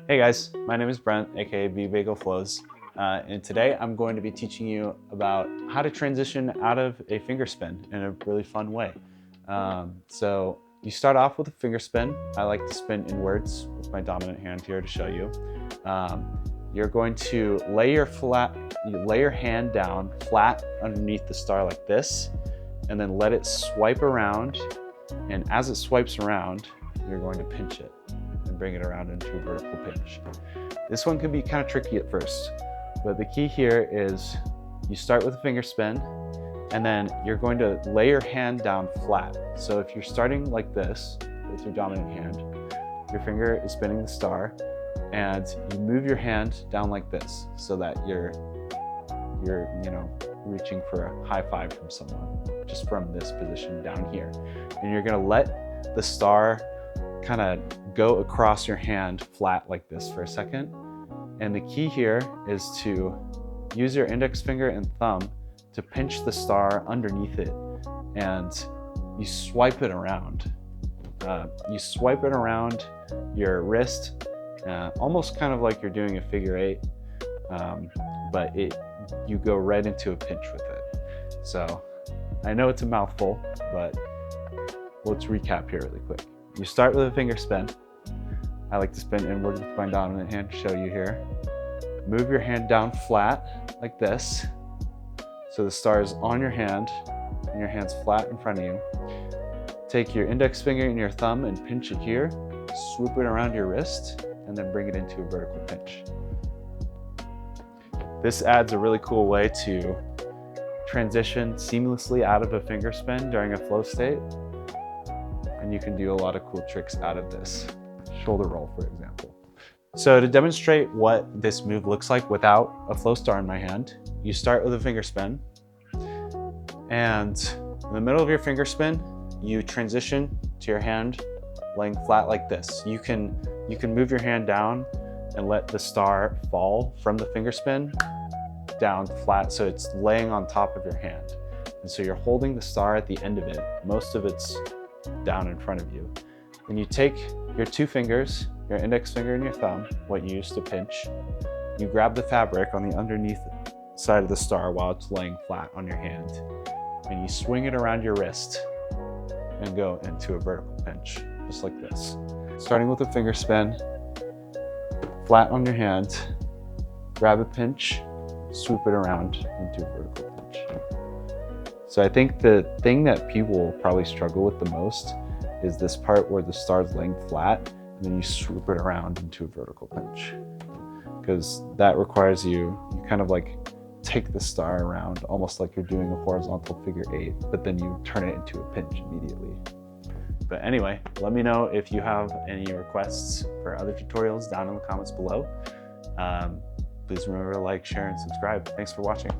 Hey guys, my name is Brent, aka Bagel Flows, and today I'm going to be teaching you about how to transition out of a finger spin in a really fun way. So you start off with a finger spin. I like to spin inwards with my dominant hand here to show you. You're going to lay your hand down flat underneath the star like this, and then let it swipe around. And as it swipes around, you're going to pinch it and bring it around into a vertical pinch. This one can be kind of tricky at first, but the key here is you start with a finger spin, and then you're going to lay your hand down flat. So if you're starting like this with your dominant hand, your finger is spinning the star, and you move your hand down like this so that you're reaching for a high five from someone just from this position down here. And you're gonna let the star kind of go across your hand flat like this for a second. And the key here is to use your index finger and thumb to pinch the star underneath it, and you swipe it around. You swipe it around your wrist, almost kind of like you're doing a figure eight, but you go right into a pinch with it. So I know it's a mouthful, but let's recap here really quick. You start with a finger spin. I like to spin inward with my dominant hand to show you here. Move your hand down flat like this, so the star is on your hand and your hand's flat in front of you. Take your index finger and your thumb and pinch it here, swoop it around your wrist, and then bring it into a vertical pinch. This adds a really cool way to transition seamlessly out of a finger spin during a flow state. And you can do a lot of cool tricks out of this. Shoulder roll, for example. So to demonstrate what this move looks like without a Flowstar in my hand, you start with a finger spin, and in the middle of your finger spin, you transition to your hand laying flat like this. You can move your hand down and let the star fall from the finger spin down flat, so it's laying on top of your hand. And so you're holding the star at the end of it. Most of it's down in front of you. Then you take your two fingers, your index finger and your thumb, what you used to pinch, you grab the fabric on the underneath side of the star while it's laying flat on your hand, and you swing it around your wrist and go into a vertical pinch, just like this. Starting with a finger spin, flat on your hand, grab a pinch, swoop it around into a vertical pinch. So I think the thing that people will probably struggle with the most is this part where the star's laying flat and then you swoop it around into a vertical pinch. Because that requires you kind of like take the star around almost like you're doing a horizontal figure eight, but then you turn it into a pinch immediately. But anyway, let me know if you have any requests for other tutorials down in the comments below. Please remember to like, share, and subscribe. Thanks for watching.